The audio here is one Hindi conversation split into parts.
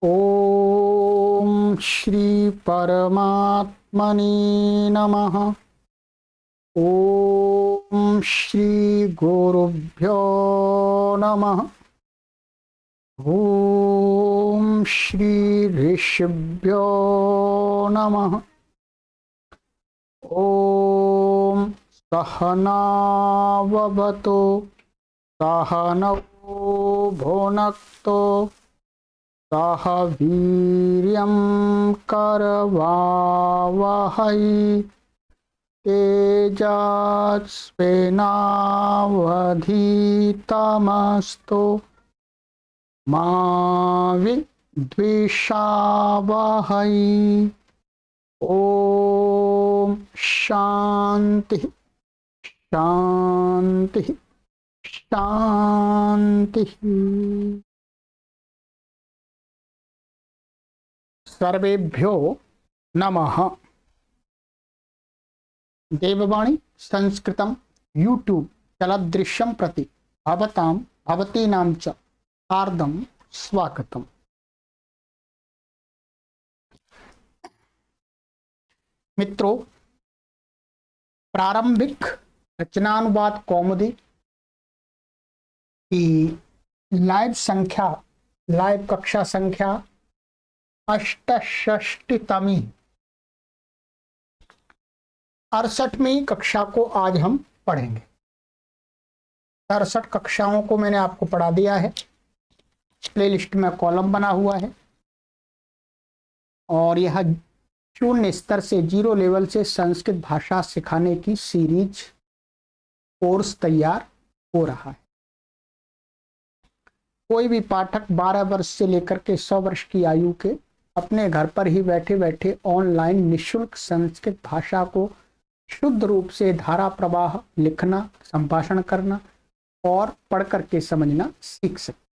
ओम श्री परमात्मने नमः। ओम श्री गुरुभ्यो नमः। ओम श्री ऋषिभ्यो नमः। ओम सहनाववतु सहनौ भुनक्तु सह वीर्यं करवावहै तेजस्विनावधीतमस्तु मा विद्विषावहै। ओम शांति शांति शांति। सर्वेभ्यो नमः। देववाणी संस्कृतम यूट्यूब चलदृश्यम प्रति भवतां भवतीनां च हार्दं स्वागतम्। मित्रों, प्रारंभिक रचनानुवाद कौमुदी की लाइव कक्षा संख्या 68वीं 68वीं कक्षा को आज हम पढ़ेंगे। 68 कक्षाओं को मैंने आपको पढ़ा दिया है। प्लेलिस्ट में कॉलम बना हुआ है और यह शून्य स्तर से 0 लेवल से संस्कृत भाषा सिखाने की सीरीज कोर्स तैयार हो रहा है। कोई भी पाठक 12 वर्ष से लेकर के 100 वर्ष की आयु के अपने घर पर ही बैठे बैठे ऑनलाइन निःशुल्क संस्कृत भाषा को शुद्ध रूप से धारा प्रवाह लिखना, संभाषण करना और पढ़ करके समझना सीख सकते।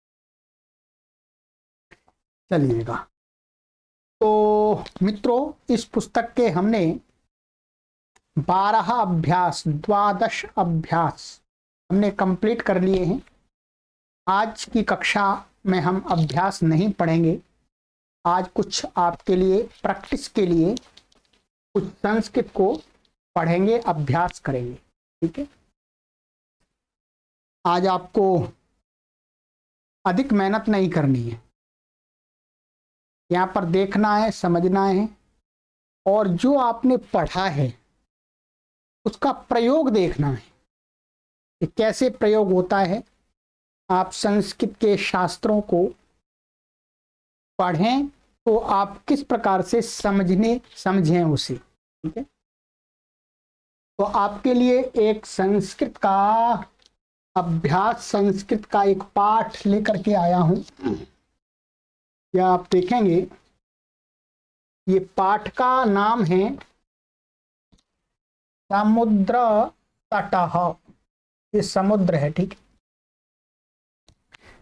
चलिएगा, तो मित्रों, इस पुस्तक के हमने 12 अभ्यास हमने कंप्लीट कर लिए हैं। आज की कक्षा में हम अभ्यास नहीं पढ़ेंगे। आज कुछ आपके लिए प्रैक्टिस के लिए कुछ संस्कृत को पढ़ेंगे, अभ्यास करेंगे। ठीक है, आज आपको अधिक मेहनत नहीं करनी है। यहाँ पर देखना है, समझना है और जो आपने पढ़ा है उसका प्रयोग देखना है कि कैसे प्रयोग होता है। आप संस्कृत के शास्त्रों को पढ़ें तो आप किस प्रकार से समझें उसे। ठीक है, तो आपके लिए एक संस्कृत का अभ्यास, संस्कृत का एक पाठ लेकर के आया हूं। या आप देखेंगे, ये पाठ का नाम है समुद्र तटः। ये समुद्र है, ठीक है,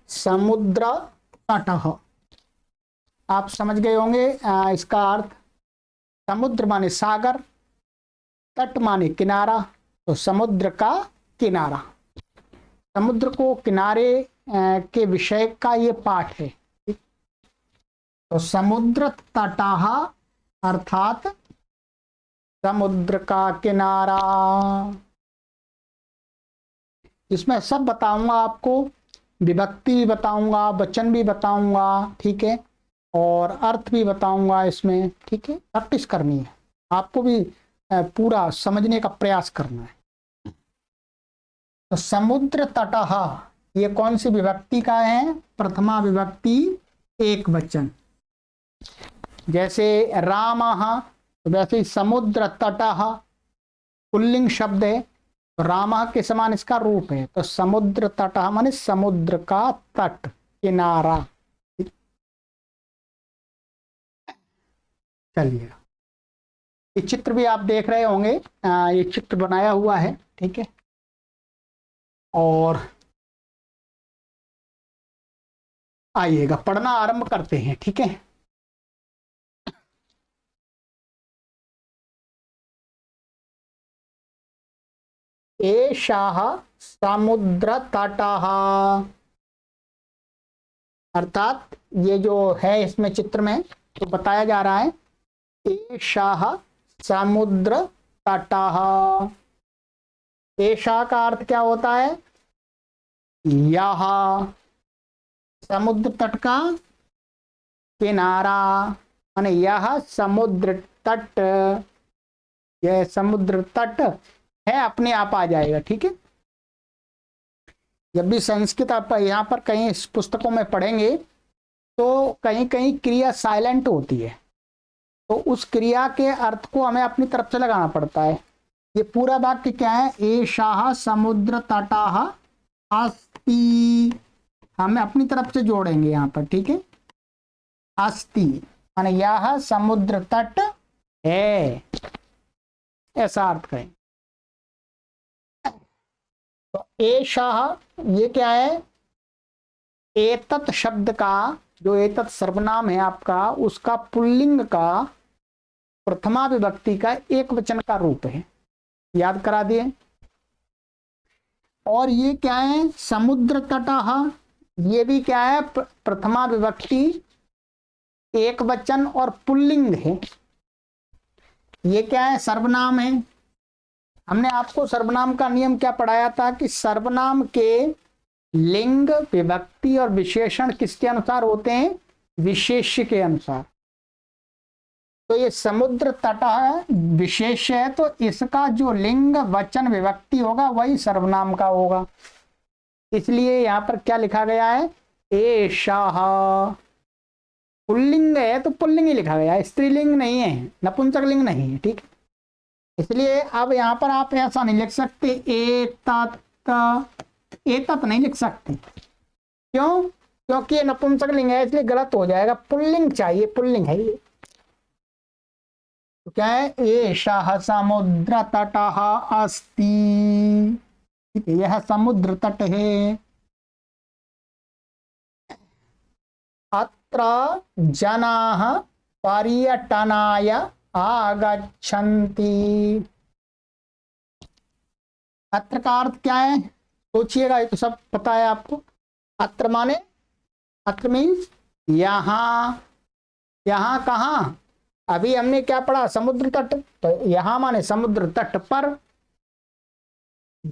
समुद्र तटः। आप समझ गए होंगे इसका अर्थ। समुद्र माने सागर, तट माने किनारा, तो समुद्र का किनारा। समुद्र को किनारे के विषय का ये पाठ है। तो समुद्र तटः अर्थात समुद्र का किनारा। इसमें सब बताऊंगा आपको, विभक्ति भी बताऊंगा, वचन भी बताऊंगा, ठीक है, और अर्थ भी बताऊंगा इसमें। ठीक है, प्रैक्टिस करनी है आपको भी, पूरा समझने का प्रयास करना है। तो समुद्र तटः ये कौन सी विभक्ति का है? प्रथमा विभक्ति एक वचन। जैसे रामः, तो वैसे ही समुद्र तटः पुल्लिंग शब्द है, तो रामः के समान इसका रूप है। तो समुद्र तटः माने समुद्र का तट, किनारा। चलिए, ये चित्र भी आप देख रहे होंगे, ये चित्र बनाया हुआ है। ठीक है, और आइएगा पढ़ना आरंभ करते हैं। ठीक है, एषः समुद्रतटः। अर्थात ये जो है इसमें चित्र में तो बताया जा रहा है एषः समुद्र तटः। एषः का अर्थ क्या होता है? यह समुद्र तट का किनारा, माने यह समुद्र तट, यह समुद्र तट है, अपने आप आ जाएगा। ठीक है, जब भी संस्कृत आप यहाँ पर कहीं इस पुस्तकों में पढ़ेंगे तो कहीं कहीं क्रिया साइलेंट होती है, तो उस क्रिया के अर्थ को हमें अपनी तरफ से लगाना पड़ता है। ये पूरा वाक्य क्या है? एषः समुद्र तटः अस्ति, हमें अपनी तरफ से जोड़ेंगे यहाँ पर। ठीक है, अस्ति माने यह समुद्र तट है, ऐसा अर्थ करें। तो एषः ये क्या है? एतत् शब्द का जो एतत् सर्वनाम है आपका, उसका पुल्लिंग का प्रथमा विभक्ति का एक वचन का रूप है, याद करा दिए। और ये क्या है? समुद्र तटः, ये भी क्या है? प्रथमा विभक्ति एक वचन और पुल्लिंग है। ये क्या है? सर्वनाम है। हमने आपको सर्वनाम का नियम क्या पढ़ाया था कि सर्वनाम के लिंग, विभक्ति और विशेषण किसके अनुसार होते हैं? विशेष्य के अनुसार। तो ये समुद्र तट विशेष है, तो इसका जो लिंग, वचन, विभक्ति होगा वही सर्वनाम का होगा। इसलिए यहाँ पर क्या लिखा गया है? एषः। पुल्लिंग है तो पुल्लिंग ही लिखा गया है, स्त्रीलिंग नहीं है, नपुंसक लिंग नहीं है। ठीक है, इसलिए अब यहाँ पर आप ऐसा नहीं लिख सकते एतत्, एतत् नहीं लिख सकते। क्यों? क्योंकि ये नपुंसक लिंग है, इसलिए गलत हो जाएगा। पुल्लिंग चाहिए, पुल्लिंग है ये। तो क्या है? एषः समुद्र तटः अस्ति। ठीक है, यह समुद्र तट है। अत्र जनाः पर्यटनाय आगच्छन्ति। अत्र का अर्थ क्या है? सोचिएगा, ये तो सब पता है आपको। अत्र माने, अत्र मीन्स यहाँ। यहाँ कहाँ? अभी हमने क्या पढ़ा? समुद्र तट। तो यहाँ माने समुद्र तट पर।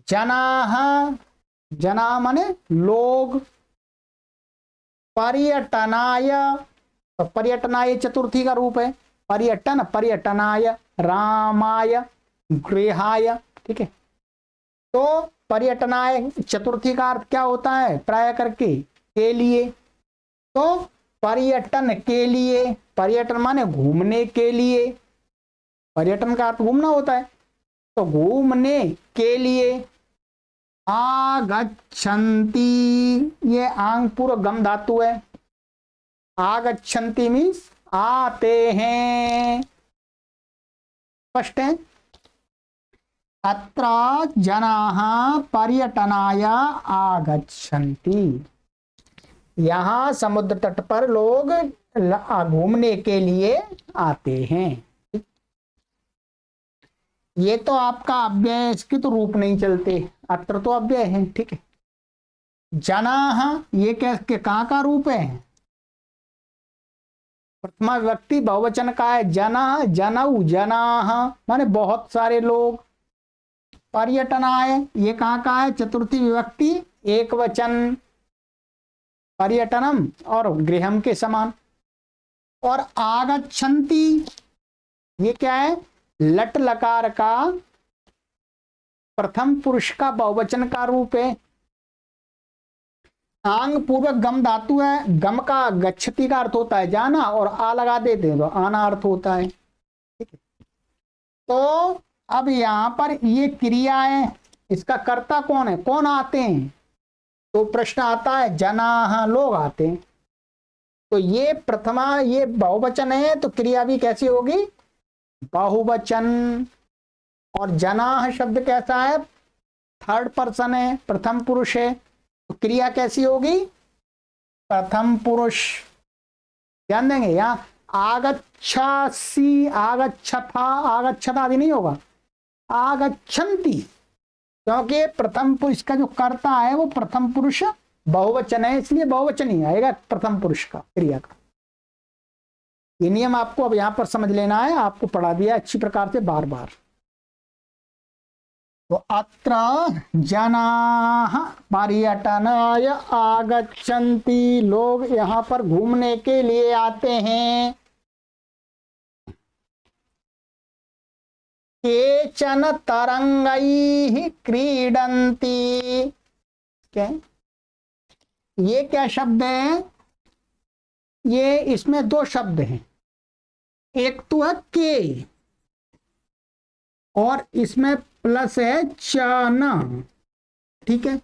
जनाः, जना माने लोग। पर्यटनाय, तो पर्यटनाय चतुर्थी का रूप है। पर्यटन, पर्यटनाय, रामाय, गृहाय। ठीक है, तो पर्यटनाय चतुर्थी का अर्थ क्या होता है? प्राय करके के लिए। तो पर्यटन के लिए, पर्यटन माने घूमने के लिए। पर्यटन का अर्थ घूमना होता है, तो घूमने के लिए। आगच्छन्ति, ये आंग पूर्व गम धातु है। आगच्छन्ति मीन्स आते हैं। स्पष्ट है? अत्र जनाः पर्यटनाय आगच्छन्ति। यहाँ समुद्र तट पर लोग घूमने के लिए आते हैं। ये तो आपका अव्यय, इसके तो रूप नहीं चलते। अत्र तो अव्यय है। ठीक है, जनाः ये कैसे, कहाँ का रूप है? प्रथमा विभक्ति बहुवचन का है। जना, जनऊ, जनाः माने बहुत सारे लोग। पर्यटनाय ये कहाँ का है? चतुर्थी विभक्ति एक वचन। पर्यटनम और गृहम के समान। और आगच्छन्ति ये क्या है? लट लकार का प्रथम पुरुष का बहुवचन का रूप है। आंग पूर्वक गम धातु है। गम का गच्छति का अर्थ होता है जाना, और आ लगा देते हैं तो आना अर्थ होता है। ठीक है, तो अब यहाँ पर ये क्रिया है, इसका कर्ता कौन है? कौन आते हैं? तो प्रश्न आता है जनाः, लोग आते हैं। तो ये प्रथमा, ये बहुवचन है, तो क्रिया भी कैसी होगी? बहुवचन। और जनाः शब्द कैसा है? थर्ड पर्सन है, प्रथम पुरुष है, तो क्रिया कैसी होगी? प्रथम पुरुष। ध्यान देंगे, यहाँ आगच्छसि, आगच्छथा, आगच्छत आदि नहीं होगा, आगच्छन्ति, क्योंकि प्रथम पुरुष का जो कर्ता है वो प्रथम पुरुष बहुवचन है इसलिए बहुवचन ही आएगा प्रथम पुरुष का क्रिया का। ये नियम आपको अब यहां पर समझ लेना है, आपको पढ़ा दिया अच्छी प्रकार से बार बार। तो अत्र जनाः पर्यटनाय आगच्छन्ति, लोग यहाँ पर घूमने के लिए आते हैं। केचन तरंगैः क्रीडन्ति। क्या ये क्या शब्द है? ये इसमें दो शब्द हैं, एक तो है के और इसमें प्लस है चना, ठीक है।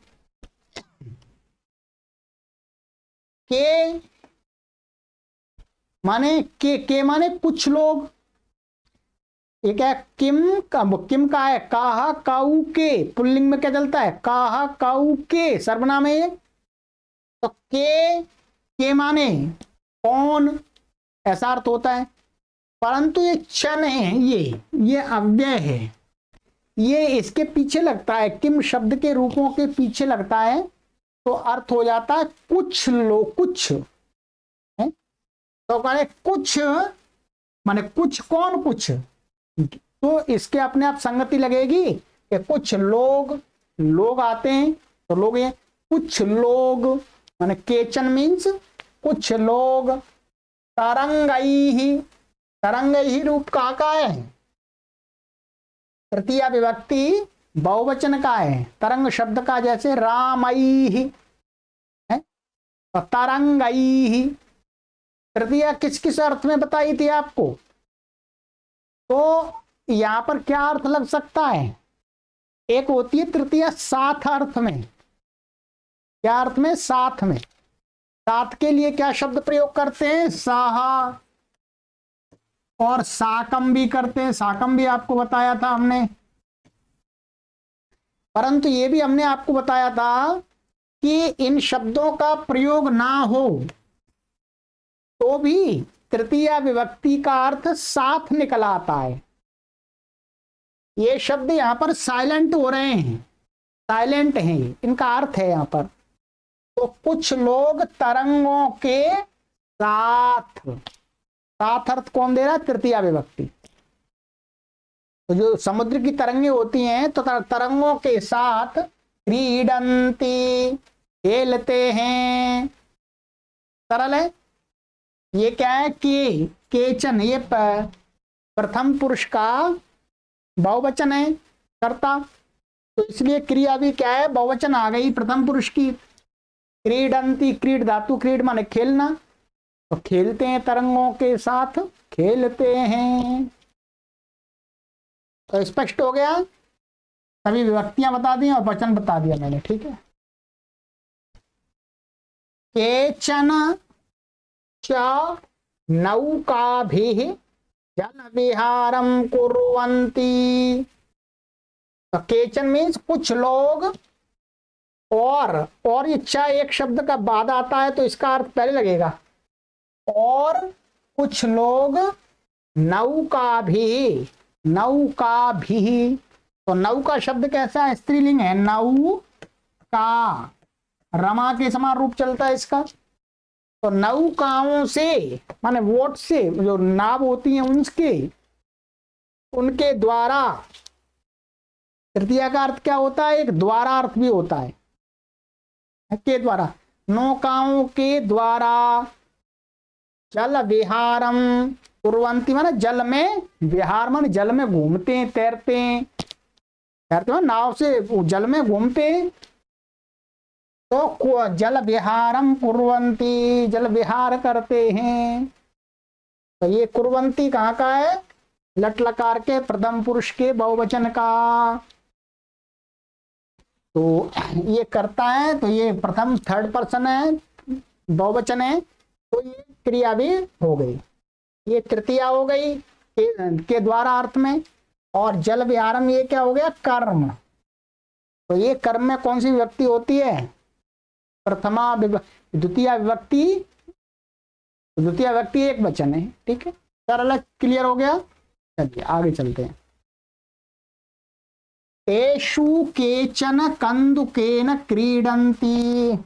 के माने के माने कुछ लोग, एक है किम का है काहा काऊ के, पुल्लिंग में क्या चलता है काहा काऊ के, सर्वनाम है ये। तो के माने कौन, ऐसा अर्थ होता है, परंतु ये चन है, ये अव्यय है, ये इसके पीछे लगता है, किम शब्द के रूपों के पीछे लगता है, तो अर्थ हो जाता है कुछ लोग, कुछ है। तो माने कुछ माने कुछ कौन, कुछ तो इसके अपने आप संगति लगेगी कि कुछ लोग आते हैं, तो लोग ये कुछ लोग माने केचन मीन्स कुछ लोग। तरंगैः रूप का है, तृतीया विभक्ति बहुवचन का है, तरंग शब्द का, जैसे रामैः है, तो तरंगैः तृतीया किस किस अर्थ में बताई थी आपको? तो यहां पर क्या अर्थ लग सकता है? एक होती है तृतीया साथ अर्थ में, क्या अर्थ में? साथ में। साथ के लिए क्या शब्द प्रयोग करते हैं? साहा, और साकम भी करते हैं, साकम भी आपको बताया था हमने। परंतु ये भी हमने आपको बताया था कि इन शब्दों का प्रयोग ना हो तो भी तृतीया विभक्ति का अर्थ साथ निकल आता है। ये शब्द यहां पर साइलेंट हो रहे हैं, साइलेंट हैं, इनका अर्थ है यहां पर। तो कुछ लोग तरंगों के साथ, साथ अर्थ कौन दे रहा है? तृतीया विभक्ति। तो जो समुद्र की तरंगे होती हैं, तो तरंगों के साथ क्रीडन्ति, खेलते हैं, सरल है। ये क्या है? केचन, ये प्रथम पुरुष का बहुवचन है, कर्ता, तो इसलिए क्रिया भी क्या है? बहुवचन आ गई प्रथम पुरुष की। क्रीडन्ति, क्रीड धातु, क्रीड माने खेलना, तो खेलते हैं तरंगों के साथ, खेलते हैं। तो स्पष्ट हो गया, सभी विभक्तियां बता दी और वचन बता दिया मैंने, ठीक है। केचन च नौकाभिः जल विहारं कुर्वन्ति। तो केचन मीन्स कुछ लोग, और ये च एक शब्द का बाद आता है, तो इसका अर्थ पहले लगेगा, और कुछ लोग नौका भी, तो नौका शब्द कैसा है? स्त्रीलिंग है, नौ का, रमा के समान रूप चलता है इसका। तो नौकाओं से माने वोट से, जो नाव होती हैं उनके द्वारा। तृतीया का अर्थ क्या होता है? एक द्वारा अर्थ भी होता है, के द्वारा, नौकाओं के द्वारा। जल विहारम कुर्वन्ति माने जल में, विहार माने जल में घूमते हैं, तैरते हैं, नाव से जल में घूमते हैं। तो जल विहारम कुर्वन्ति, जल विहार करते हैं। तो ये कुर्वन्ति कहाँ का है? लट लकार के प्रथम पुरुष के बहुवचन का। तो ये करता है, तो ये प्रथम थर्ड पर्सन है, बहुवचन है, तो ये क्रिया भी हो गई, ये तृतीया हो गई के द्वारा अर्थ में। और जल विहारम ये क्या हो गया? कर्म। तो ये कर्म में कौन सी विभक्ति होती है? प्रथमा द्वितीय विभक्ति, द्वितीय विभक्ति एक वचन है, ठीक है। सरल, क्लियर हो गया। चलिए आगे चलते हैं। तेषु केचन कंदुकेन क्रीडन्ति।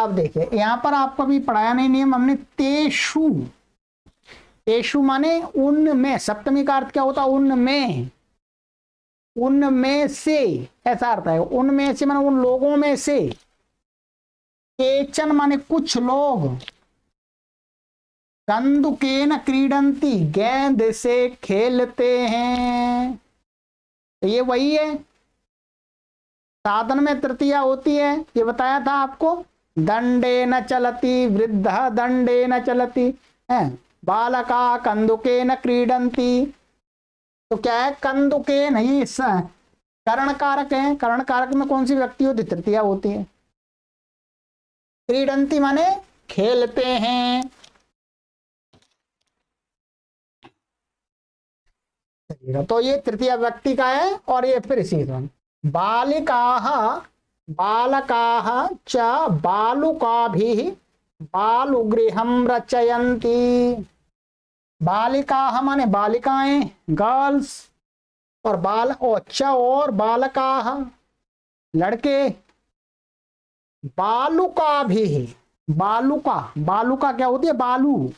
अब देखिए यहां पर आपको अभी पढ़ाया नहीं नियम हमने, तेषु। तेषु माने उनमें, सप्तमी का अर्थ क्या होता है? उनमें, उनमें से, ऐसा अर्थ है। उनमें से माने उन लोगों में से, केचन माने कुछ लोग, कंदुकेन क्रीडंती गेंद से खेलते हैं। तो ये वही है, साधन में तृतीया होती है, ये बताया था आपको। दंडे न चलती, वृद्ध दंडे न चलती है, बालका कंदुके न क्रीडंती। तो क्या है? कंदुके नहीं, करण कारक है, करण कारक में कौन सी व्यक्ति होती? तृतीया होती है। क्रीडंती माने खेलते हैं। तो ये तृतीय व्यक्ति का है, और ये फिर इसी बालिकाः बालकाः च बालुकाभिः बालुगृहं रचयन्ति। बालिकाः माने बालिकाएं, गर्ल्स, और और बालकाः लड़के, बालुकाभिः, बालुका, बालुका क्या होती है? बालू,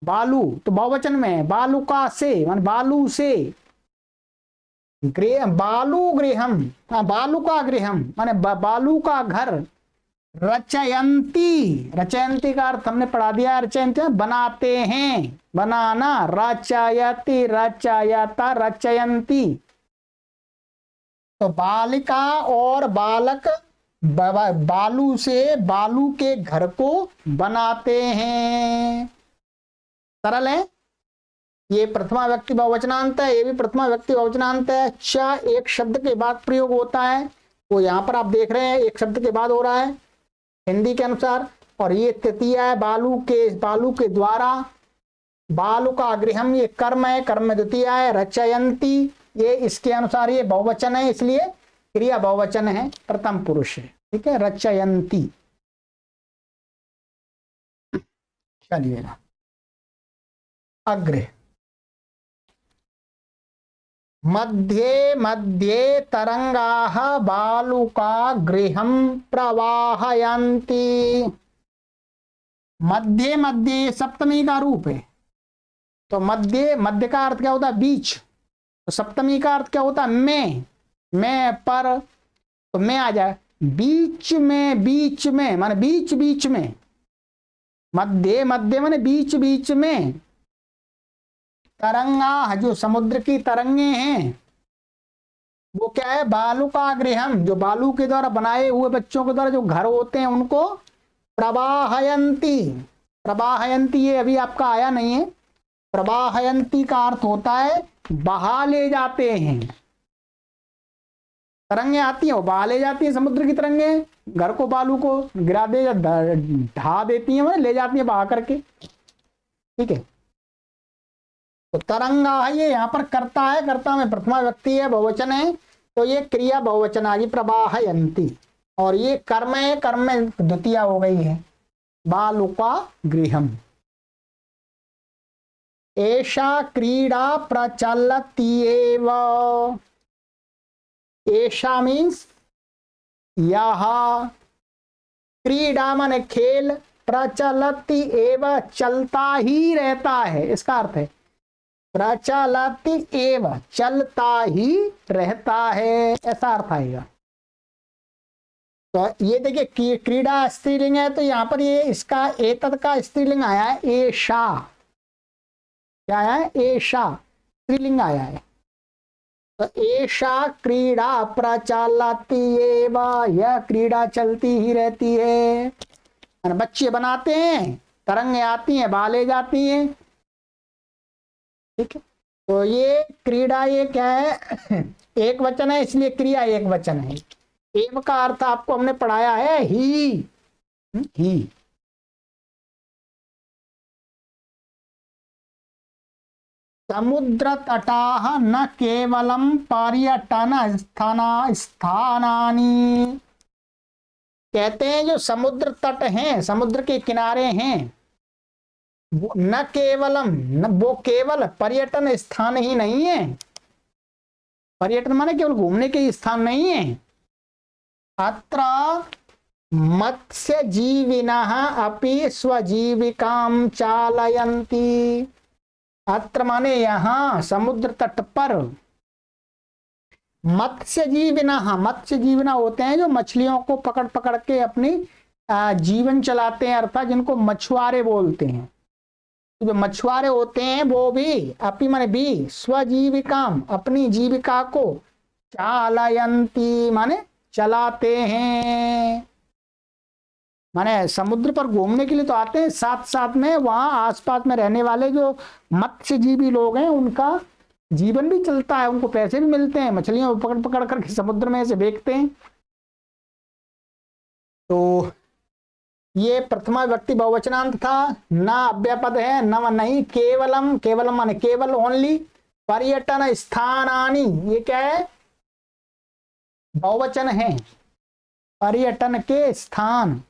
बालू तो बहुवचन में है, बालुका से मान बालू से, गृह बालू गृहम, बालू का गृहम माने बालू का घर, रचयंती, रचयंती का अर्थ हमने पढ़ा दिया, रचयंती बनाते हैं, बनाना, रचयति रचयता रचयंती। तो बालिका और बालक बालू से बालू के घर को बनाते हैं। सरल है। ये प्रथमा व्यक्ति बहुवचनांत है, ये भी प्रथमा व्यक्ति बहुवचनांत है। च एक शब्द के बाद प्रयोग होता है, वो यहां पर आप देख रहे हैं एक शब्द के बाद हो रहा है हिंदी के अनुसार। और ये तृतीय है, बालू के द्वारा, बालू का गृहम ये कर्म है, कर्म द्वितीय है। रचयंती ये इसके अनुसार ये बहुवचन है, इसलिए क्रिया बहुवचन है, प्रथम पुरुष है। ठीक है, रचयंती। चलिएगा अग्रे। मध्ये मध्ये तरंगाः बालुका गृहं प्रवाहयन्ति। मध्य मध्य सप्तमी का रूप है, तो मध्य, मध्य का अर्थ क्या होता है? बीच। तो सप्तमी का अर्थ क्या होता है? में पर, तो में आ जाए, बीच में, बीच में माने बीच बीच में, मध्य मध्य माने बीच बीच में। तरंगा जो समुद्र की तरंगे हैं, वो क्या है? बालू का गृहम, जो बालू के द्वारा बनाए हुए बच्चों के द्वारा जो घर होते हैं उनको प्रवाहयंती। प्रवाहयंती ये अभी आपका आया नहीं है। प्रवाहयंती का अर्थ होता है बहा ले जाते हैं। तरंगे आती हैं, वो बहा ले जाती हैं, समुद्र की तरंगे घर को, बालू को गिरा दे, ढा देती हैं, ले जाती हैं बहा करके। ठीक है, तो तरंगा है, ये यहाँ पर कर्ता है, कर्ता में प्रथमा व्यक्ति है, बहुवचन है, तो ये क्रिया बहुवचन आ गई, प्रवाहयंती। और ये कर्म है, कर्म में द्वितीया हो गई है, बालुका गृहम। एषा क्रीडा प्रचलत्येव। एषा मीन्स यह, क्रीडा माने खेल, प्रचलति एव चलता ही रहता है, इसका अर्थ है प्रचलति एव चलता ही रहता है, ऐसा अर्थ आएगा। तो ये देखिए क्रीडा स्त्रीलिंग है, तो यहां पर ये इसका एतद का स्त्रीलिंग आया है, एषा। क्या आया है? एषा स्त्रीलिंग आया है। तो एषा क्रीडा प्रचलति एव, यह क्रीडा चलती ही रहती है। बच्चे बनाते हैं, तरंगे आती हैं, बहा ले जाती हैं। ठीक है, तो ये क्रीडा ये क्या है? एक वचन है, इसलिए क्रिया एक वचन है। एव का अर्थ आपको हमने पढ़ाया है ही। समुद्र तटाः न केवलम पर्यटन स्थानानि। कहते हैं जो समुद्र तट हैं, समुद्र के किनारे हैं, न केवलम, न वो केवल पर्यटन स्थान ही नहीं है। पर्यटन माने केवल घूमने के स्थान नहीं है। अत्र मत्स्य जीविनः अपि स्वजीविकां चालयन्ति। अत्र माने यहाँ समुद्र तट पर मत्स्य जीविना होते हैं जो मछलियों को पकड़ पकड़ के अपनी जीवन चलाते हैं, अर्थात जिनको मछुआरे बोलते हैं। जो मछुआरे होते हैं वो भी अपि माने भी स्वजीविकाम अपनी जीविका को चालयंती माने चलाते हैं। माने समुद्र पर घूमने के लिए तो आते हैं, साथ साथ में वहां आसपास में रहने वाले जो मत्स्यजीवी लोग हैं उनका जीवन भी चलता है, उनको पैसे भी मिलते हैं, मछलियां पकड़ पकड़ करके समुद्र में से बेचते हैं। तो ये प्रथमा विभक्ति बहुवचनांत था। न अव्ययपद है, न नहीं, केवलम, केवलम माने केवल, ओनली। पर्यटन स्थानानि, ये क्या है? बहुवचन है, पर्यटन के स्थान।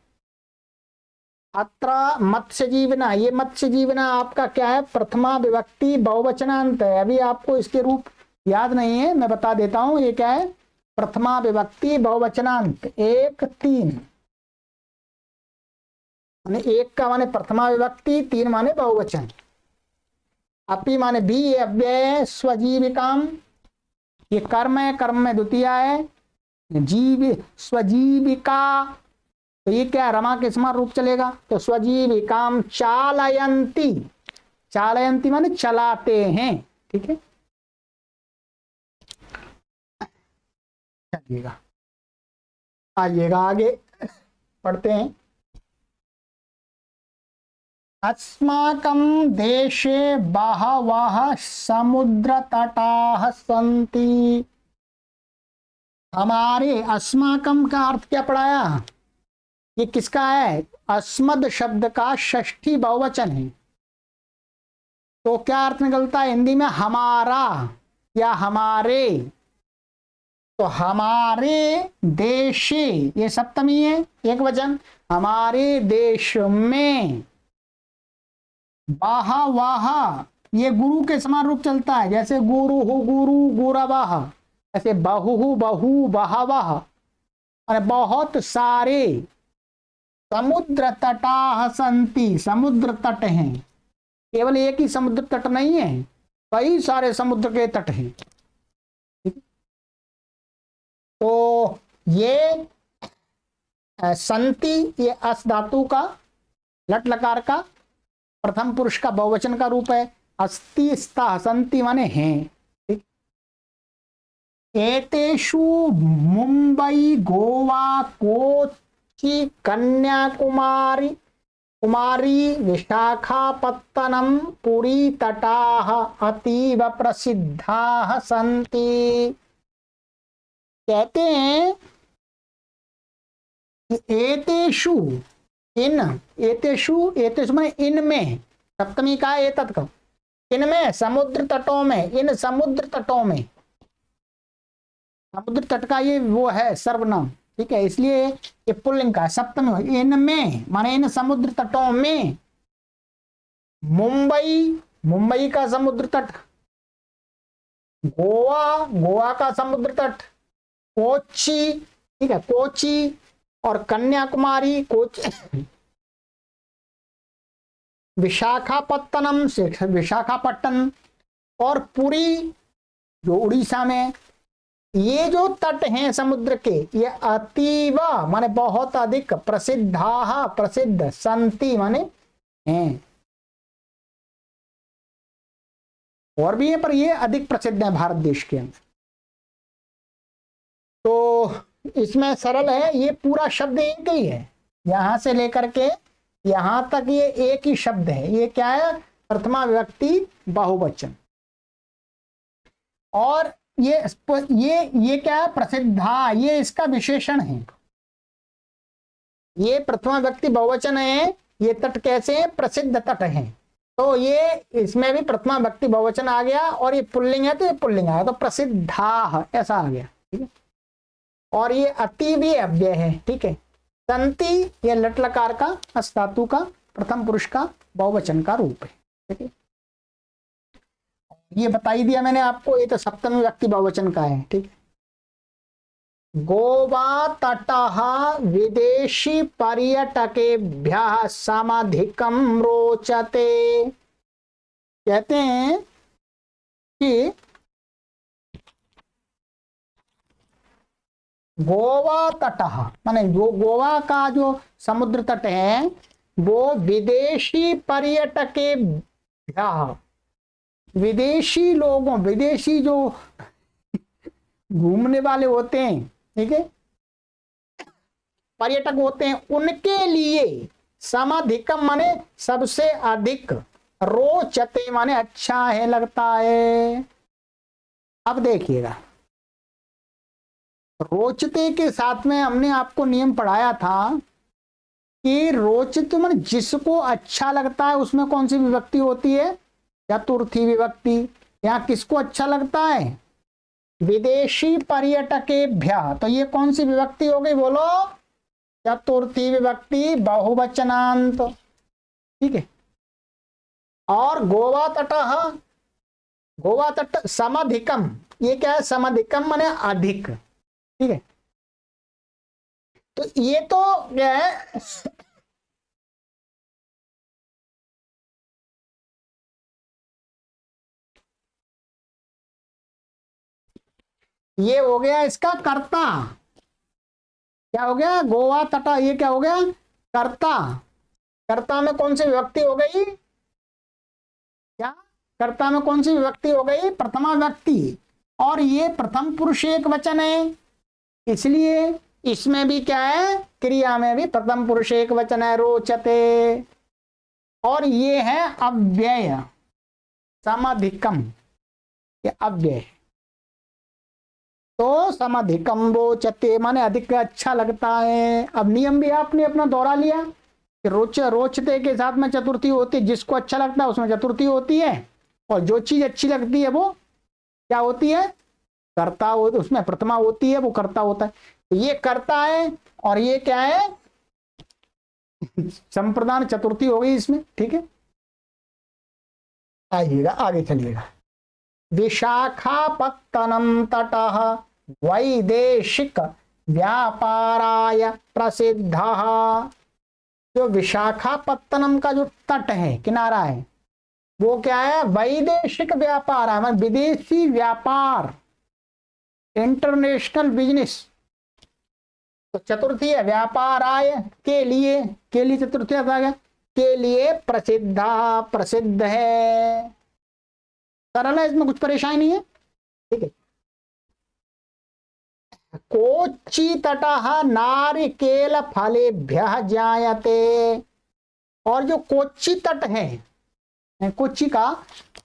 अत्र मत्स्य जीवना, ये मत्स्य जीवना आपका क्या है? प्रथमा विभक्ति बहुवचनांत है। अभी आपको इसके रूप याद नहीं है, मैं बता देता हूं। ये क्या है? प्रथमा विभक्ति बहुवचनांत। 1 3 माने 1 का माने प्रथमा विभक्ति, 3 माने बहुवचन। अपि माने भी, ये अव्यय है। स्वजीविकाम, ये कर्म है, कर्म में द्वितीय है। जीव स्वजीविका, तो ये क्या? रमा के समान रूप चलेगा, तो स्वजीविकाम चालयंती। चालयंती माने चलाते हैं, ठीक है। चलिएगा, आइएगा आगे पढ़ते हैं। अस्माकं देशे बहवः समुद्र तटाः सन्ति। हमारे, अस्माकं का अर्थ क्या पढ़ाया? ये किसका है? अस्मद शब्द का षष्ठी बहुवचन है। तो क्या अर्थ निकलता है हिंदी में? हमारा या हमारे। तो हमारे देशे, ये सप्तमी है, एक वचन। हमारे देश में बहवः, ये गुरु के समान रूप चलता है, जैसे गुरु हु गुरु गुरवः, ऐसे बहु बहु बहवः, और बहुत सारे। समुद्र तटाः सन्ति, समुद्र तट हैं। केवल एक ही समुद्र तट नहीं है, कई सारे समुद्र के तट हैं। तो ये संति, ये अस धातु का लट लकार का प्रथम पुरुष का बहुवचन का रूप है। अस्ति स्तः, संति माने हैं। एतेषु मुंबई, गोवा, कोच्चि, कन्याकुमारी, विशाखापत्तनम, पुरी तटाः अतीव प्रसिद्धाः सन्ति। कहते हैं कि एतेषु, इन, एतेषु, एतेषु माने इनमें, सप्तमी का एतत् का, इनमें, समुद्र तटों में, इन समुद्र तटों में। समुद्र तट का ये वो है सर्वनाम, ठीक है, इसलिए ये पुल्लिंग का सप्तमी। इनमें माने इन समुद्र तटों में। मुंबई, मुंबई का समुद्र तट। गोवा, गोवा का समुद्र तट। कोच्चि, ठीक है, कोच्चि, और कन्याकुमारी, कोच्चि। विशाखापत्तनम से विशाखापट्टनम, और पुरी जो उड़ीसा में। ये जो तट हैं समुद्र के, ये अतीव माने बहुत अधिक, प्रसिद्धाः प्रसिद्ध, संति माने हैं। और भी है पर ये अधिक प्रसिद्ध है भारत देश के अंदर। तो इसमें सरल है, ये पूरा शब्द एक ही है, यहां से लेकर के यहां तक ये एक ही शब्द है। ये क्या है? प्रथमा विभक्ति बहुवचन। और ये क्या है? प्रसिद्धा, ये इसका विशेषण है। ये प्रथमा विभक्ति बहुवचन है। ये तट कैसे हैं? प्रसिद्ध तट हैं। तो ये इसमें भी प्रथमा विभक्ति बहुवचन आ गया, और ये पुल्लिंग है तो ये पुल्लिंग आ गया, तो प्रसिद्धा ऐसा आ गया, ठीक है। और ये अति भी अव्यय है, ठीक है। संति, ये लट लकार का अस धातु का प्रथम पुरुष का बहुवचन का रूप है, ठीक है। ये बता ही दिया मैंने आपको, ये तो सप्तमी विभक्ति बहुवचन का है, ठीक है। गोवा तटः विदेशी पर्यटकेभ्यः समधिकं रोचते। कहते हैं कि गोवा तटः माने जो गोवा का जो समुद्र तट है वो विदेशी पर्यटकेभ्यः, विदेशी लोगों, विदेशी जो घूमने वाले होते हैं, ठीक है, पर्यटक होते हैं, उनके लिए समधिकम माने सबसे अधिक, रोचते माने अच्छा है, लगता है। अब देखिएगा, रोचते के साथ में हमने आपको नियम पढ़ाया था कि रोचित माने जिसको अच्छा लगता है, उसमें कौन सी विभक्ति होती है? चतुर्थी विभक्ति। यहाँ किसको अच्छा लगता है? विदेशी पर्यटकेभ्यः, तो ये कौन सी विभक्ति हो गई बोलो? चतुर्थी विभक्ति, बहुवचनांत, ठीक है। और गोवा तटः, गोवा तट समधिकम, ये क्या है? समधिकम माने अधिक, ठीक है। तो ये तो क्या है? ये हो गया इसका कर्ता। क्या हो गया? गोवा तटा, ये क्या हो गया? कर्ता। कर्ता में कौन सी विभक्ति हो गई? क्या कर्ता में कौन सी विभक्ति हो गई? प्रथमा विभक्ति। और ये प्रथम पुरुष एक वचन है, इसलिए इसमें भी क्या है? क्रिया में भी प्रथम पुरुष एक वचन है, रोचते। और ये है अव्यय, समधिकम, ये अव्यय। तो समधिकम रोचते माने अधिक अच्छा लगता है। अब नियम भी आपने अपना दोहरा लिया कि रोचते के साथ में चतुर्थी होती है, जिसको अच्छा लगता है उसमें चतुर्थी होती है, और जो चीज अच्छी लगती है वो क्या होती है? कर्ता हो, उसमें प्रथमा होती है, वो कर्ता होता है। तो ये कर्ता है और ये क्या है? संप्रदान चतुर्थी हो गई इसमें, ठीक है। आइएगा आगे चलिएगा। विशाखापत्तनम तटः वैदेशिक व्यापाराय प्रसिद्धः। जो विशाखापत्तनम का जो तट है, किनारा है, वो क्या है? वैदेशिक व्यापार है, मतलब विदेशी व्यापार, इंटरनेशनल बिजनेस। तो चतुर्थी है व्यापाराय, के लिए चतुर्थी आ गया, के लिए प्रसिद्धा, प्रसिद्ध है। सरल है, इसमें कुछ परेशानी नहीं है, ठीक है। कोच्चि तटः नारिकेल फलेभ्यः जायते। और जो कोच्चि तट है कोच्चि का,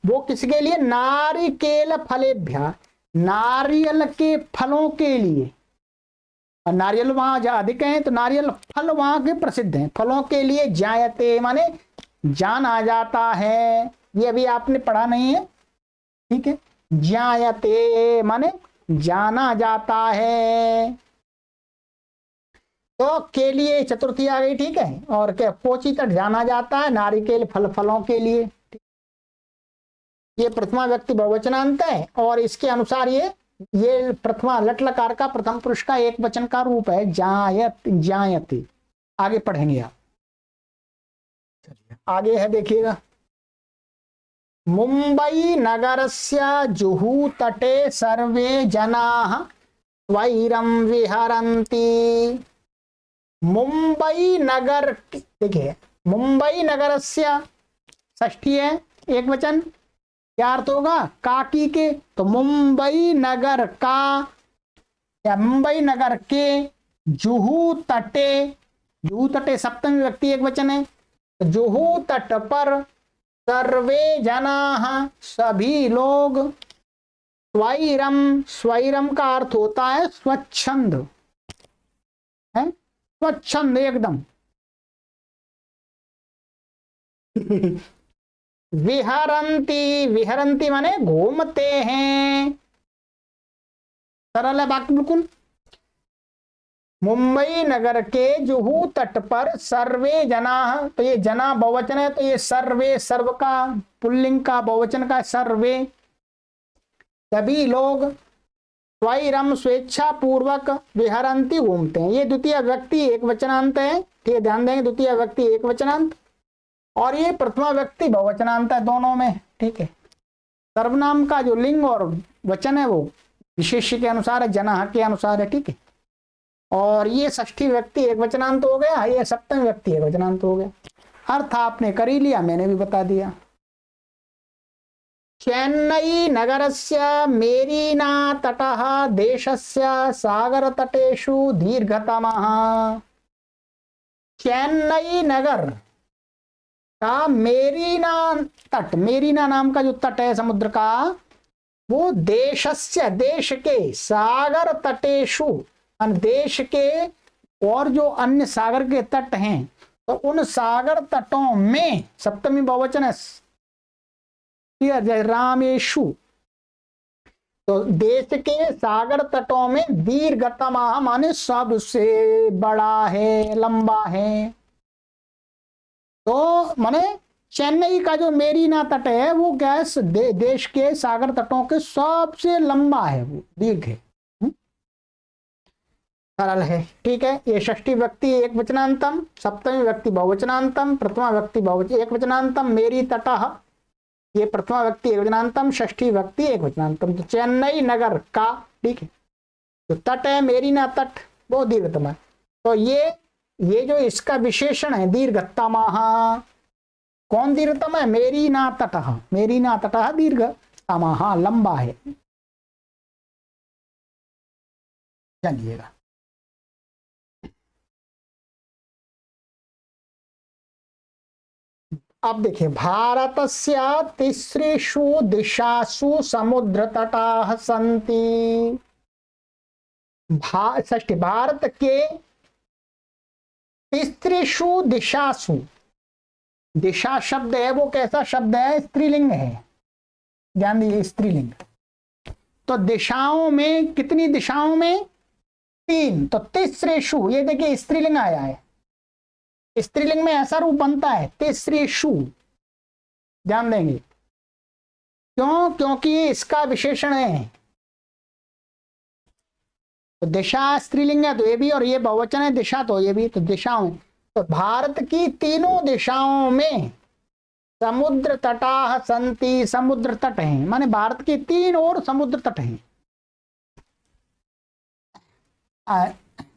वो किसके लिए? नारिकेल फलेभ्यः, नारियल के फलों के लिए। और नारियल वहां अधिक है, तो नारियल फल वहां के प्रसिद्ध हैं, फलों के लिए। जायते माने जाना जाता है, ये अभी आपने पढ़ा नहीं है, ठीक है। जायते माने जाना जाता है। तो के लिए चतुर्थी आ गई, ठीक है। और क्या? कोच्चि तट जाना जाता है नारिकेल फलों के लिए। ये प्रथमा व्यक्ति बहुवचनांत है, और इसके अनुसार ये प्रथमा लट लकार का प्रथम पुरुष का एक वचन का रूप है, जायत, जायते। आगे पढ़ेंगे आप, आगे है देखिएगा। मुंबई नगरस्य जुहू तटे सर्वे जनाः स्वैरं विहरन्ति। मुंबई नगर, देखिए, मुंबई नगरस्य षष्ठी है, एक वचन, क्या अर्थ होगा? काकी के। तो मुंबई नगर का या मुंबई नगर के जुहू तटे, जुहू तटे सप्तमी विभक्ति एक वचन है। जुहू तट पर सर्वे जनाः, सभी लोग, स्वैरम, स्वैरम का अर्थ होता है स्वच्छंद, है स्वच्छंद एकदम। विहरंती, विहरंती माने घूमते हैं, सरल है बात बिल्कुल। मुंबई नगर के जुहू तट पर सर्वे जना, तो ये जना बहुवचन है, तो ये सर्वे, सर्व का पुल्लिंग का बहुवचन का सर्वे, सभी लोग, स्वैरम स्वेच्छा पूर्वक विहरंती घूमते हैं। ये द्वितीय व्यक्ति एक वचनांत है, ठीक है, ध्यान देंगे, द्वितीय व्यक्ति एक वचनांत, और ये प्रथमा व्यक्ति बहुवचनांत है दोनों में, ठीक है। सर्वनाम का जो लिंग और वचन है वो विशेष्य के अनुसार है, जनः के अनुसार है, ठीक है। और ये षष्ठी व्यक्ति एक वचनांत हो गया, ये सप्तमी व्यक्ति एक वचनांत हो गया। अर्थ आपने कर ही लिया, मैंने भी बता दिया। चेन्नई नगरस्य मेरीना तटः देशस्य सागर तटेषु दीर्घतमः। चेन्नई नगर का मेरीना तट, मेरीना नाम का जो तट है समुद्र का, वो देशस्य देश के, सागर तटेषु देश के, और जो अन्य सागर के तट हैं तो उन सागर तटों में, सप्तमी बहुवचन है, रामेशु, तो देश के सागर तटों में दीर्घतमः माने सबसे बड़ा है, लंबा है। तो माने चेन्नई का जो मेरीना तट है वो क्या है, देश के सागर तटों के सबसे लंबा है, वो दीर्घ है, सरल है, ठीक है। ये षष्ठी व्यक्ति एक वचनांतम, सप्तमी व्यक्ति बहुवचनांतम, प्रथमा व्यक्ति बहुवचन एक वचनांतम, मेरी तटः, ये प्रथमा व्यक्ति एक वचनांतम, षष्ठी व्यक्ति एक वचनांतम। तो चेन्नई नगर का, ठीक है, तो तट है मेरीना तट, वो दीर्घतम है। तो ये जो इसका विशेषण है दीर्घतमः, कौन दीर्घतम है, मेरीना तटः, मेरीना तटः दीर्घतमः, लंबा है। चलिएगा, अब देखिए, भारतस्य तिसृषु दिशासु समुद्र तटाः सन्ति। षष्ठी, भारत के तिसृषु दिशासु, दिशा शब्द है वो कैसा शब्द है, स्त्रीलिंग है, ध्यान दीजिए, स्त्रीलिंग। तो दिशाओं में, कितनी दिशाओं में, तीन, तो तिसृषु, ये देखिए स्त्रीलिंग आया है, स्त्रीलिंग में ऐसा रूप बनता है तिसृषु, ध्यान देंगे, क्यों, क्योंकि इसका विशेषण है। तो दिशा स्त्रीलिंग है तो ये भी, और ये बहुवचन है दिशा, तो ये भी, तो दिशाओं, तो भारत की तीनों दिशाओं में समुद्र तटाः सन्ति, समुद्र तट हैं, माने भारत के तीन और समुद्र तट हैं,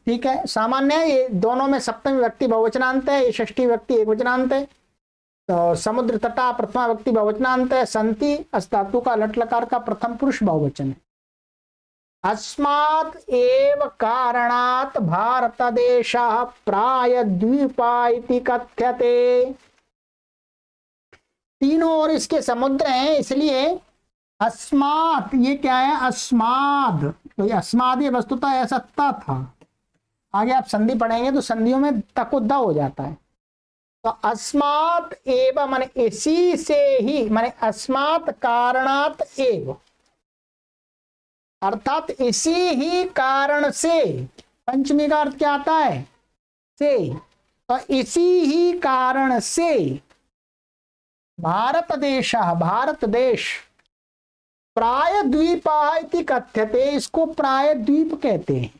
ठीक है। सामान्य है, ये दोनों में सप्तमी व्यक्ति बहुवचनांत है, ये षष्ठी व्यक्ति एक वचनांत है। तो समुद्र तटा प्रथमा व्यक्ति बहुवचनांत है, संति अस्तातु का लट लकार का प्रथम पुरुष बहुवचन है। अस्मात् एव कारणात् भारत देशः प्रायद्वीपा इति कथ्यते। तीनों ओर इसके समुद्र हैं, इसलिए अस्मात्, ये क्या है, अस्माद, तो ये अस्माद ये वस्तुतः ऐसा ता था, आगे आप संधि पढ़ेंगे तो संधियों में तकुद्दा हो जाता है। तो अस्मात् एव माने इसी से ही, माने अस्मात् कारणात् एव, अर्थात इसी ही कारण से, पंचमी का अर्थ क्या आता है, से, तो इसी ही कारण से भारत देश, भारत देश, प्रायद्वीपा इति कथ्यते, इसको प्रायद्वीप कहते हैं,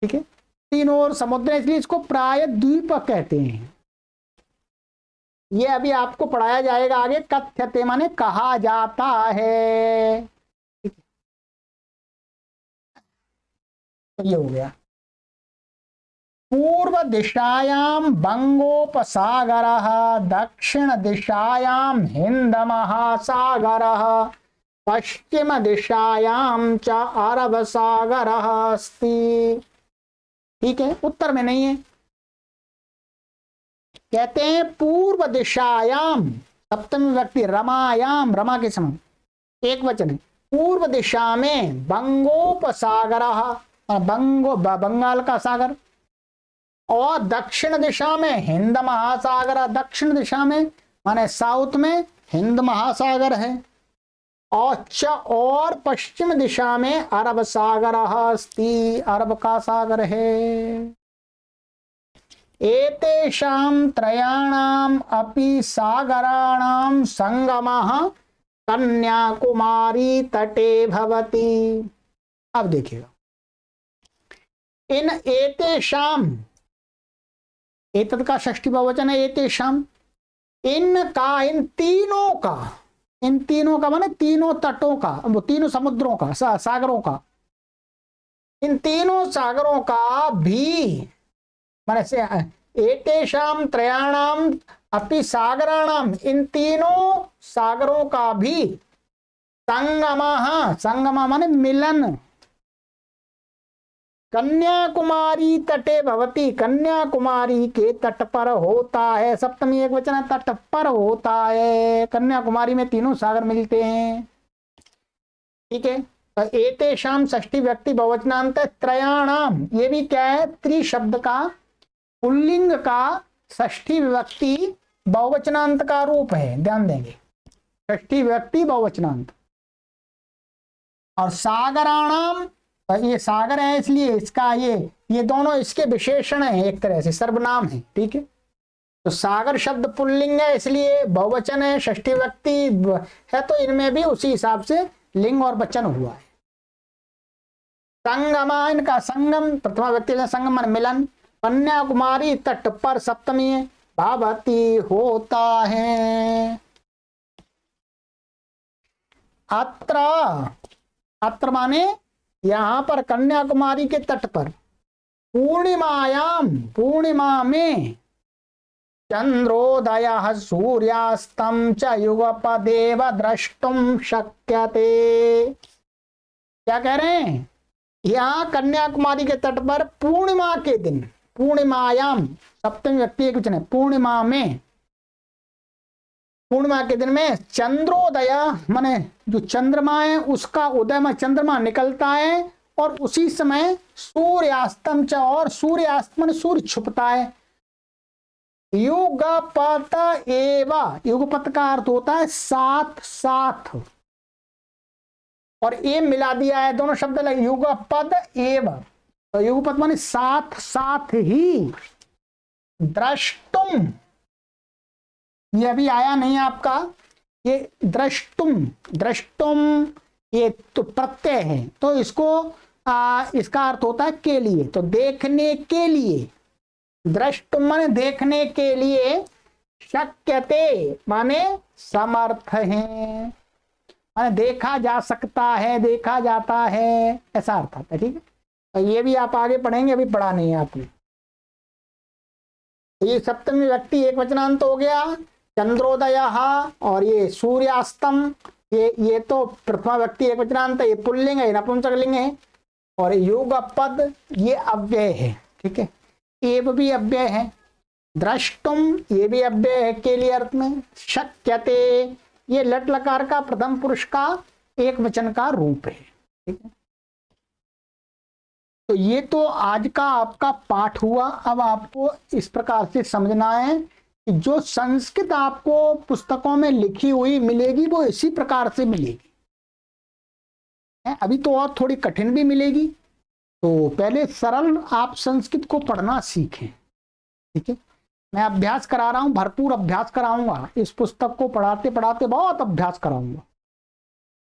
ठीक है। तीनों ओर समुद्र इसलिए इसको प्रायद्वीप कहते हैं। ये अभी आपको पढ़ाया जाएगा आगे, कथ्यते माने कहा जाता है, तो ये हो गया। पूर्व दिशायां बंगोपसागरः, दक्षिण दिशायां हिंद महासागरः, पश्चिम दिशायां च अरब सागरः अस्ति, ठीक है। उत्तर में नहीं है, कहते हैं पूर्व दिशायाम, सप्तमी व्यक्ति रमायाम, रमा के समान एक वचन है, पूर्व दिशा में बंगोपसागरः, बंगाल का सागर, और दक्षिण दिशा में हिंद महासागर, दक्षिण दिशा में माने साउथ में हिंद महासागर है, और पश्चिम दिशा में अरब सागर अस्ति, अरब का सागर है। एतेषां त्रयाणाम अपि सागराणाम संगमः कन्याकुमारी तटे भवति। अब देखिएगा, इन एतेषाम, एतत् का षष्ठी बहुवचन है एतेषाम, इनका, इन तीनों का माने तीनों तटों का, वो तीनों समुद्रों का, सागरों का, इन तीनों सागरों का भी माने से एतेषाम त्रयाणाम अपि सागराणाम, इन तीनों सागरों का भी संगमः, संगम माने मिलन, कन्याकुमारी तटे भवति, कन्याकुमारी के तट पर होता है। सप्तमी एक वचन है, तट पर होता है। कन्याकुमारी में तीनों सागर मिलते हैं, ठीक है। तो एतेषाम षष्ठी व्यक्ति बहुवचनांत, त्रयाणाम ये भी क्या है, त्रि शब्द का पुल्लिंग का षष्ठी विभक्ति बहुवचनांत का रूप है, ध्यान देंगे, षष्ठी व्यक्ति बहुवचनांत। और सागराणाम, ये सागर है इसलिए इसका ये दोनों इसके विशेषण हैं, एक तरह से सर्वनाम है, ठीक है। तो सागर शब्द पुल्लिंग है इसलिए बहुवचन है, षष्ठी व्यक्ति है, तो इनमें भी उसी हिसाब से लिंग और वचन हुआ है। संगमा, इनका संगम, प्रथमा व्यक्ति संगम मान मिलन, कन्याकुमारी तट पर सप्तमी है, भवति होता है। अत्र माने यहां पर कन्याकुमारी के तट पर, पूर्णिमायाम, पूर्णिमा में, चंद्रोदय सूर्यास्तम च युगपदेव द्रष्टुम शक्यते। क्या कह रहे हैं, यहां कन्याकुमारी के तट पर पूर्णिमा के दिन, पूर्णिमायाम सप्तमी व्यक्ति एक वचन है, पूर्णिमा में, पूर्णिमा के दिन में चंद्रोदय माने जो चंद्रमा है उसका उदय में चंद्रमा निकलता है, और उसी समय सूर्यास्तम च, और सूर्यास्त माने सूर्य छुपता है। युगपत एव, युगपत का अर्थ होता है साथ साथ, और ए मिला दिया है, दोनों शब्द लगे, युगपद एव, तो युगपत माने साथ साथ ही, द्रष्टुम ये अभी आया नहीं आपका, ये द्रष्टुम, द्रष्टुम ये तो प्रत्यय है, तो इसको इसका अर्थ होता है के लिए, तो देखने के लिए, द्रष्टुम माने देखने के लिए, शक्यते माने समर्थ है, माने देखा जा सकता है, देखा जाता है, ऐसा अर्थ आता है, ठीक है। तो ये भी आप आगे पढ़ेंगे, अभी पढ़ा नहीं है आपने। ये सप्तमी व्यक्ति एक वचनांत हो गया, चंद्रोदय, और ये सूर्यास्तम, ये तो प्रथमा व्यक्ति एक वचनांत है, ये पुल्लिंग है, नपुंसकलिंग है, और युगपद ये अव्यय है, ठीक है। एव भी अव्यय है, द्रष्टुम ये भी अव्यय है के लिए अर्थ में, शक्यते ये लट लकार का प्रथम पुरुष का एक वचन का रूप है, ठीक है। तो ये तो आज का आपका पाठ हुआ। अब आपको इस प्रकार से समझना है कि जो संस्कृत आपको पुस्तकों में लिखी हुई मिलेगी वो इसी प्रकार से मिलेगी, अभी तो और थोड़ी कठिन भी मिलेगी, तो पहले सरल आप संस्कृत को पढ़ना सीखें, ठीक है। मैं अभ्यास करा रहा हूं, भरपूर अभ्यास कराऊंगा, इस पुस्तक को पढ़ाते पढ़ाते बहुत अभ्यास कराऊंगा।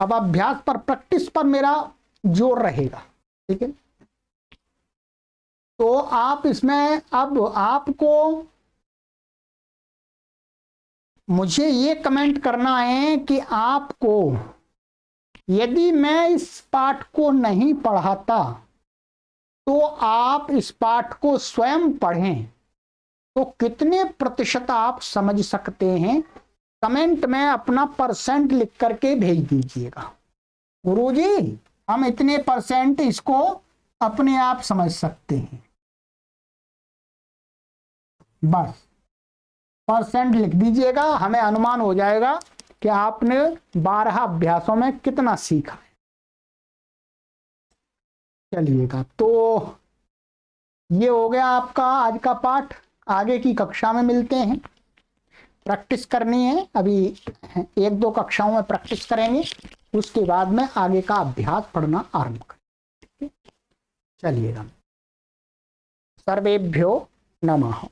अब अभ्यास पर, प्रैक्टिस पर मेरा जोर रहेगा, ठीक है। तो आप इसमें अब आपको मुझे ये कमेंट करना है कि आपको, यदि मैं इस पाठ को नहीं पढ़ाता तो आप इस पाठ को स्वयं पढ़ें तो कितने प्रतिशत आप समझ सकते हैं, कमेंट में अपना परसेंट लिख करके भेज दीजिएगा। गुरुजी हम इतने परसेंट इसको अपने आप समझ सकते हैं, बस परसेंट लिख दीजिएगा, हमें अनुमान हो जाएगा कि आपने 12 अभ्यासों में कितना सीखा है। चलिएगा, तो ये हो गया आपका आज का पाठ। आगे की कक्षा में मिलते हैं, प्रैक्टिस करनी है, अभी 1-2 कक्षाओं में प्रैक्टिस करेंगे, उसके बाद में आगे का अभ्यास पढ़ना आरंभ करेंगे। चलिएगा, सर्वेभ्यो नमः।